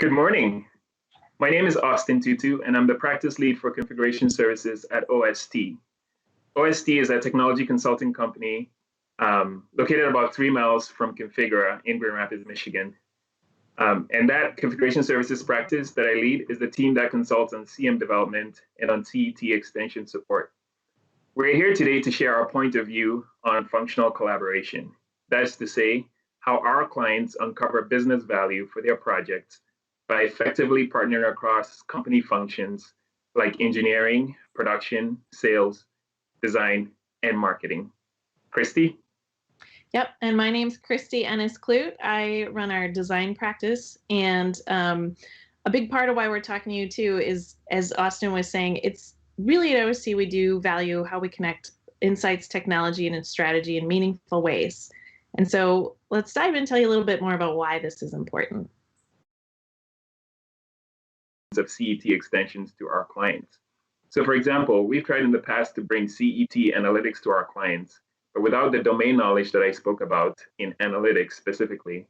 Good morning. My name is Austin Tutu, and I'm the practice lead for configuration services at OST. OST is a technology consulting company located about 3 miles from Configura in Grand Rapids, Michigan. And that configuration services practice that I lead is the team that consults on CM development and on CET extension support. We're here today to share our point of view on functional collaboration. That is to say, how our clients uncover business value for their projects by effectively partnering across company functions like engineering, production, sales, design, and marketing. Christy? Yep, and my name's Christy Ennis-Clute. I run our design practice, and a big part of why we're talking to you too is, as Austin was saying, it's really at OST we do value how we connect insights, technology, and strategy in meaningful ways. And so let's dive in and tell you a little bit more about why this is important. Of CET extensions to our clients. So for example, we've tried in the past to bring CET analytics to our clients, but without the domain knowledge that I spoke about in analytics specifically,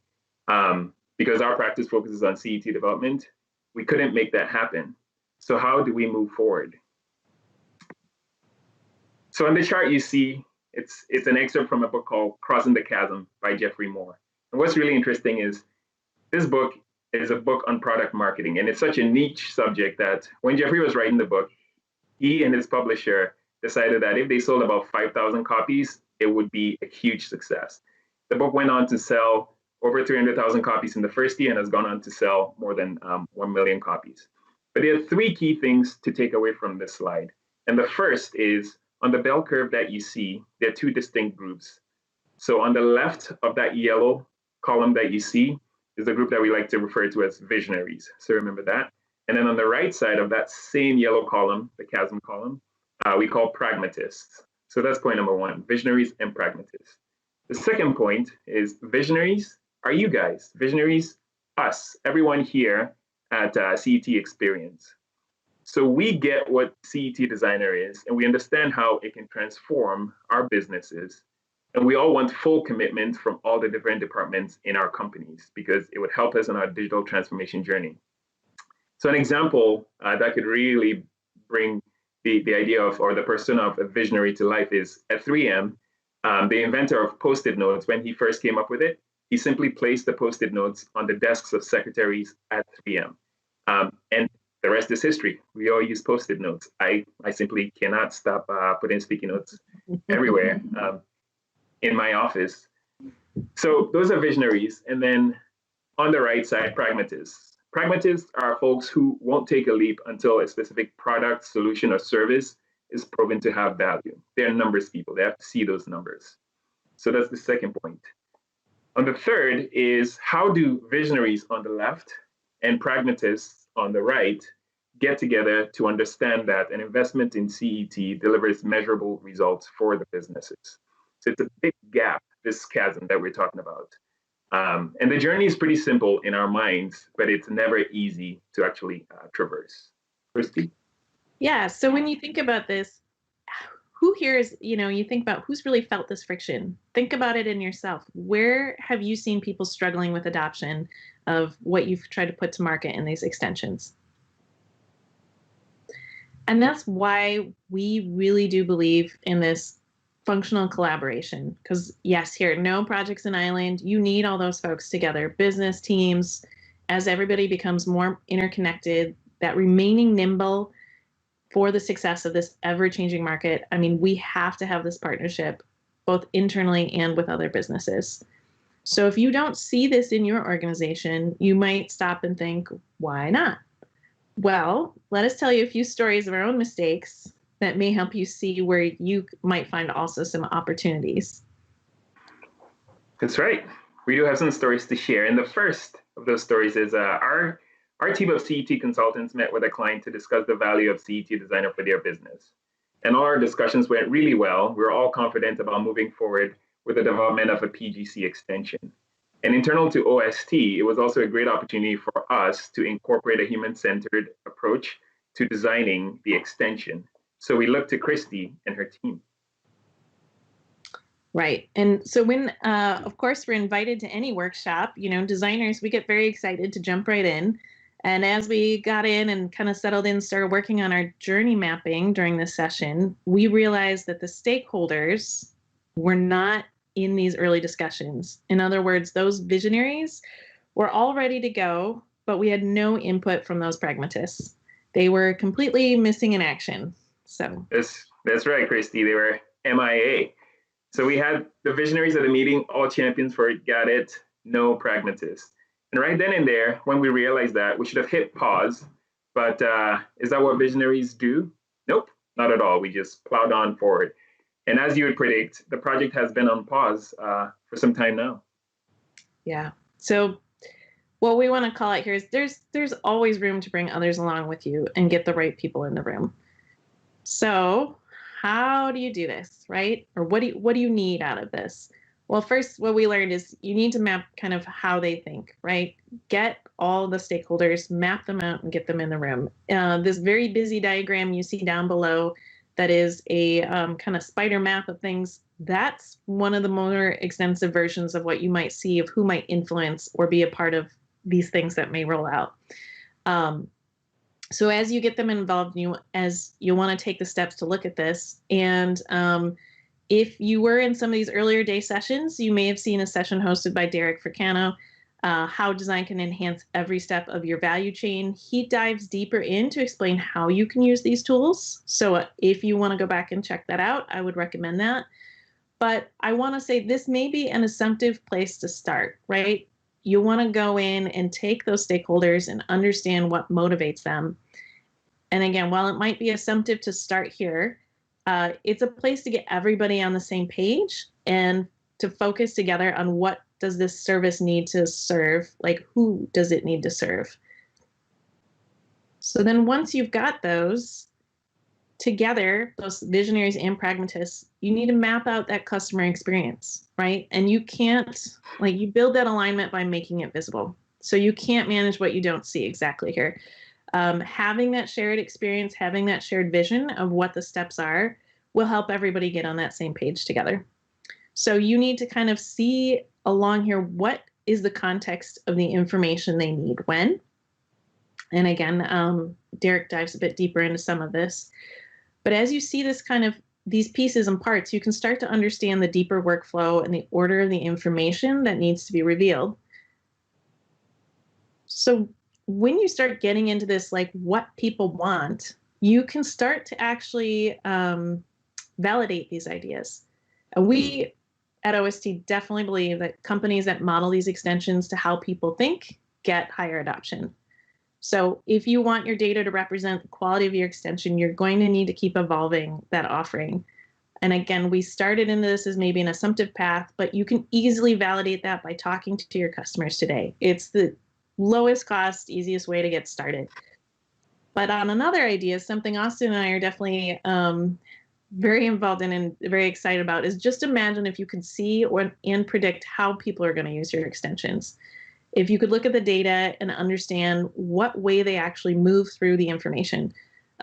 because our practice focuses on CET development, we couldn't make that happen. So how do we move forward? So on the chart you see, it's an excerpt from a book called Crossing the Chasm by Jeffrey Moore. And what's really interesting is this book is a book on product marketing. And it's such a niche subject that when Jeffrey was writing the book, he and his publisher decided that if they sold about 5,000 copies, it would be a huge success. The book went on to sell over 300,000 copies in the first year and has gone on to sell more than 1 million copies. But there are three key things to take away from this slide. And the first is on the bell curve that you see, there are two distinct groups. So on the left of that yellow column that you see, is the group that we like to refer to as visionaries. So remember that. And then on the right side of that same yellow column, the chasm column, we call pragmatists. So that's point number one, visionaries and pragmatists. The second point is visionaries are you guys. Visionaries, us, everyone here at CET Experience. So we get what CET Designer is, and we understand how it can transform our businesses. And we all want full commitment from all the different departments in our companies because it would help us in our digital transformation journey. So an example that could really bring the idea of, or the persona of a visionary to life is at 3M, the inventor of Post-it notes, when he first came up with it, he simply placed the Post-it notes on the desks of secretaries at 3M. And the rest is history. We all use Post-it notes. I simply cannot stop putting sticky notes everywhere. In my office. So those are visionaries. And then on the right side, pragmatists. Pragmatists are folks who won't take a leap until a specific product, solution, or service is proven to have value. They're numbers people. They have to see those numbers. So that's the second point. On the third is how do visionaries on the left and pragmatists on the right get together to understand that an investment in CET delivers measurable results for the businesses. So it's a big gap, this chasm that we're talking about. And the journey is pretty simple in our minds, but it's never easy to actually traverse. Christy? Yeah, so when you think about this, who here is, you think about who's really felt this friction. Think about it in yourself. Where have you seen people struggling with adoption of what you've tried to put to market in these extensions? And that's why we really do believe in this functional collaboration, because yes, here, no project's an island. You need all those folks together, business teams, as everybody becomes more interconnected, that remaining nimble for the success of this ever-changing market. I mean, we have to have this partnership both internally and with other businesses. So if you don't see this in your organization, you might stop and think, why not? Well, let us tell you a few stories of our own mistakes that may help you see where you might find also some opportunities. That's right. We do have some stories to share. And the first of those stories is our team of CET consultants met with a client to discuss the value of CET Designer for their business. And all our discussions went really well. We were all confident about moving forward with the development of a PGC extension. And internal to OST, it was also a great opportunity for us to incorporate a human-centered approach to designing the extension. So we looked to Christy and her team. Right. And so when, of course, we're invited to any workshop, designers, we get very excited to jump right in. And as we got in and kind of settled in, started working on our journey mapping during this session, we realized that the stakeholders were not in these early discussions. In other words, those visionaries were all ready to go, but we had no input from those pragmatists. They were completely missing in action. So that's right, Christy. They were MIA. So we had the visionaries at the meeting, all champions for it, got it, no pragmatists. And right then and there, when we realized that, we should have hit pause. But is that what visionaries do? Nope, not at all. We just plowed on forward. And as you would predict, the project has been on pause for some time now. Yeah. So what we want to call out here is there's always room to bring others along with you and get the right people in the room. So how do you do this, right? Or what do you need out of this? Well, first, what we learned is you need to map kind of how they think, right? Get all the stakeholders, map them out, and get them in the room. This very busy diagram you see down below that is a kind of spider map of things. That's one of the more extensive versions of what you might see of who might influence or be a part of these things that may roll out. So as you get them involved, you want to take the steps to look at this. And if you were in some of these earlier day sessions, you may have seen a session hosted by Derek Fricano, how design can enhance every step of your value chain. He dives deeper in to explain how you can use these tools. So if you want to go back and check that out, I would recommend that. But I want to say this may be an assumptive place to start, right? You want to go in and take those stakeholders and understand what motivates them. And again, while it might be assumptive to start here, it's a place to get everybody on the same page and to focus together on what does this service need to serve, like who does it need to serve. So then once you've got those together, those visionaries and pragmatists, you need to map out that customer experience, right? And you can't, you build that alignment by making it visible. So you can't manage what you don't see exactly here. Having that shared experience, having that shared vision of what the steps are will help everybody get on that same page together. So you need to kind of see along here, what is the context of the information they need when? And again, Derek dives a bit deeper into some of this. But as you see this kind of these pieces and parts, you can start to understand the deeper workflow and the order of the information that needs to be revealed. So when you start getting into this, like what people want, you can start to actually validate these ideas. We at OST definitely believe that companies that model these extensions to how people think get higher adoption. So if you want your data to represent the quality of your extension, you're going to need to keep evolving that offering. And again, we started into this as maybe an assumptive path, but you can easily validate that by talking to your customers today. It's the lowest cost, easiest way to get started. But on another idea, something Austin and I are definitely very involved in and very excited about is just imagine if you could see and predict how people are going to use your extensions. If you could look at the data and understand what way they actually move through the information.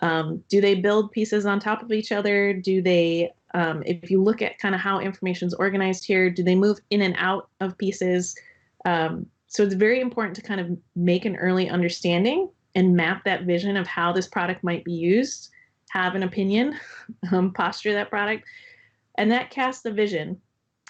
Do they build pieces on top of each other? Do they, if you look at kind of how information is organized here, do they move in and out of pieces? So it's very important to kind of make an early understanding and map that vision of how this product might be used, have an opinion, posture that product, and that casts the vision.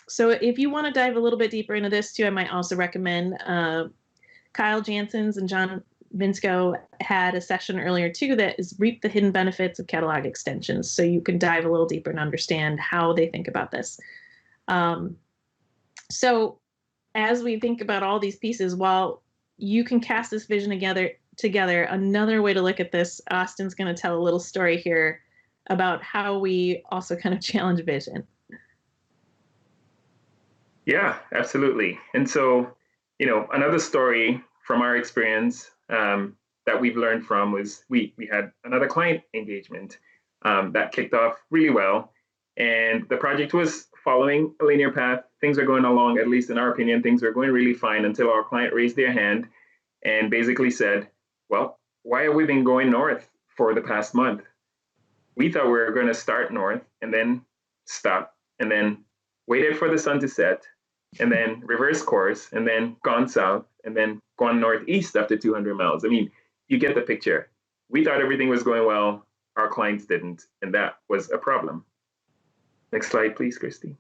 So if you want to dive a little bit deeper into this too, I might also recommend Kyle Janssens and John Vinsko had a session earlier too that is Reap the Hidden Benefits of Catalog Extensions. So you can dive a little deeper and understand how they think about this. So as we think about all these pieces, while you can cast this vision together, another way to look at this, Austin's going to tell a little story here about how we also kind of challenge vision. Yeah, absolutely. And so, another story from our experience that we've learned from was we had another client engagement that kicked off really well. And the project was following a linear path. Things are going along, at least in our opinion, things are going really fine until our client raised their hand and basically said, well, why have we been going north for the past month? We thought we were going to start north and then stop and then waited for the sun to set and then reverse course and then gone south and then gone northeast after 200 miles. I mean, you get the picture. We thought everything was going well, our clients didn't, and that was a problem. Next slide, please, Christy.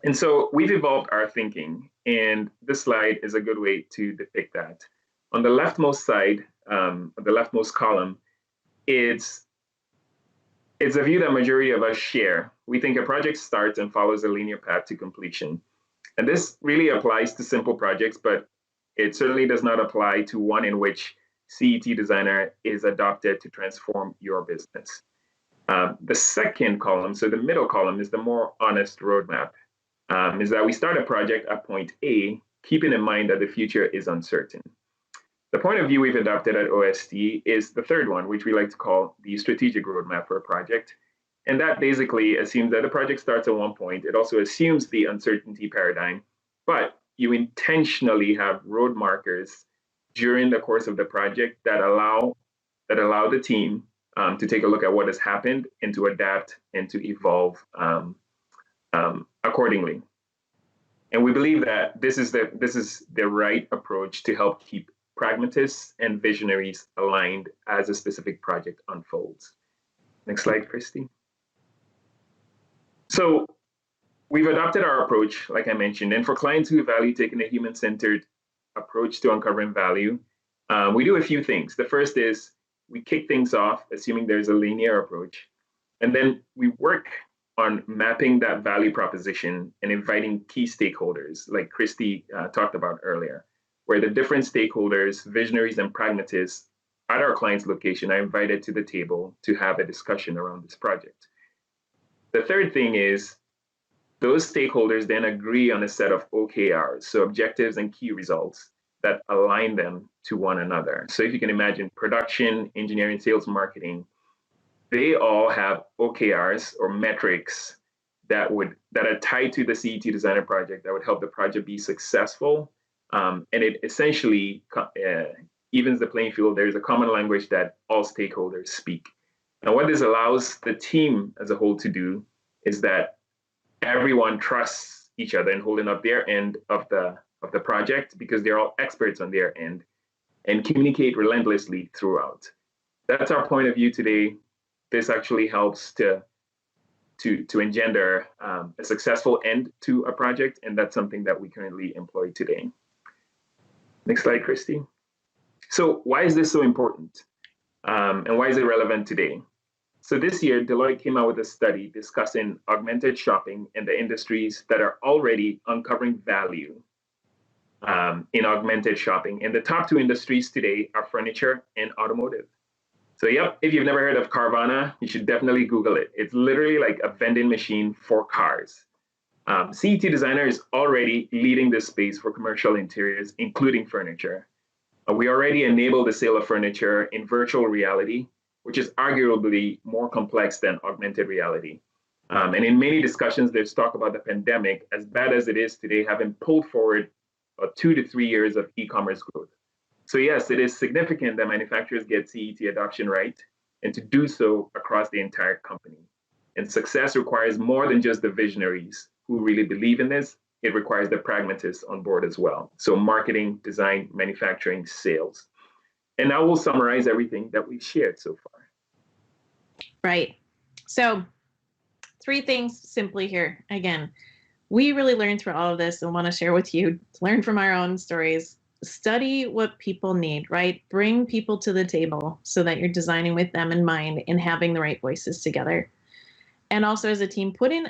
And so we've evolved our thinking, and this slide is a good way to depict that. On the leftmost side, the leftmost column, it's a view that majority of us share. We think a project starts and follows a linear path to completion. And this really applies to simple projects, but it certainly does not apply to one in which CET Designer is adopted to transform your business. The second column, so the middle column, is the more honest roadmap, is that we start a project at point A, keeping in mind that the future is uncertain. The point of view we've adopted at OST is the third one, which we like to call the strategic roadmap for a project. And that basically assumes that the project starts at one point. It also assumes the uncertainty paradigm, but you intentionally have road markers during the course of the project that allow the team to take a look at what has happened and to adapt and to evolve accordingly. And we believe that this is the right approach to help keep pragmatists and visionaries aligned as a specific project unfolds. Next slide, Christy. So we've adopted our approach, like I mentioned, and for clients who value taking a human-centered approach to uncovering value, we do a few things. The first is we kick things off, assuming there's a linear approach, and then we work on mapping that value proposition and inviting key stakeholders, like Christy talked about earlier, where the different stakeholders, visionaries, and pragmatists at our client's location are invited to the table to have a discussion around this project. The third thing is those stakeholders then agree on a set of OKRs, so objectives and key results that align them to one another. So if you can imagine production, engineering, sales, marketing, they all have OKRs or metrics that are tied to the CET Designer project that would help the project be successful. And it essentially evens the playing field. There's a common language that all stakeholders speak. And what this allows the team as a whole to do is that everyone trusts each other in holding up their end of the project because they're all experts on their end and communicate relentlessly throughout. That's our point of view today. This actually helps to engender a successful end to a project, and that's something that we currently employ today. Next slide, Christy. So why is this so important? And why is it relevant today? So this year, Deloitte came out with a study discussing augmented shopping and the industries that are already uncovering value in augmented shopping. And the top two industries today are furniture and automotive. So yep, if you've never heard of Carvana, you should definitely Google it. It's literally like a vending machine for cars. CET Designer is already leading this space for commercial interiors, including furniture. We already enable the sale of furniture in virtual reality, which is arguably more complex than augmented reality. And in many discussions, there's talk about the pandemic, as bad as it is today, having pulled forward 2 to 3 years of e-commerce growth. So yes, it is significant that manufacturers get CET adoption right, and to do so across the entire company. And success requires more than just the visionaries who really believe in this. It requires the pragmatists on board as well. So marketing, design, manufacturing, sales. And now we'll summarize everything that we've shared so far. Right. So 3 things simply here. Again, we really learned through all of this and want to share with you, learn from our own stories, study what people need, right? Bring people to the table so that you're designing with them in mind and having the right voices together. And also as a team, put in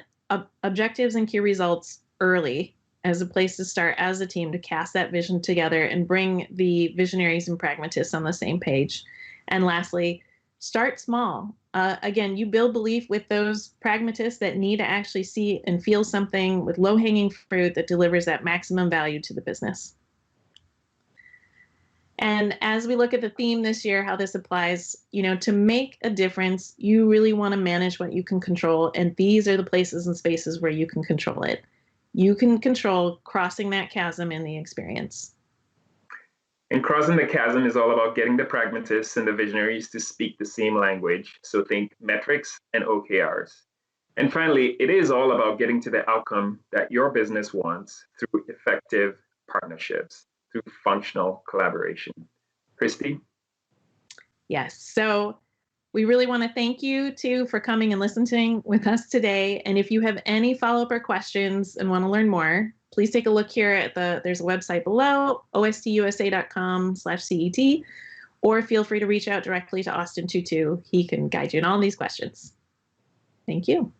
objectives and key results early as a place to start as a team to cast that vision together and bring the visionaries and pragmatists on the same page. And lastly, start small. Again, you build belief with those pragmatists that need to actually see and feel something with low-hanging fruit that delivers that maximum value to the business. And as we look at the theme this year, how this applies, to make a difference, you really want to manage what you can control. And these are the places and spaces where you can control it. You can control crossing that chasm in the experience. And crossing the chasm is all about getting the pragmatists and the visionaries to speak the same language. So think metrics and OKRs. And finally, it is all about getting to the outcome that your business wants through effective partnerships, through functional collaboration. Christy? Yes. So we really want to thank you too for coming and listening with us today. And if you have any follow-up or questions and want to learn more, please take a look here at there's a website below, ostusa.com/CET, or feel free to reach out directly to Austin Tutu. He can guide you in all these questions. Thank you.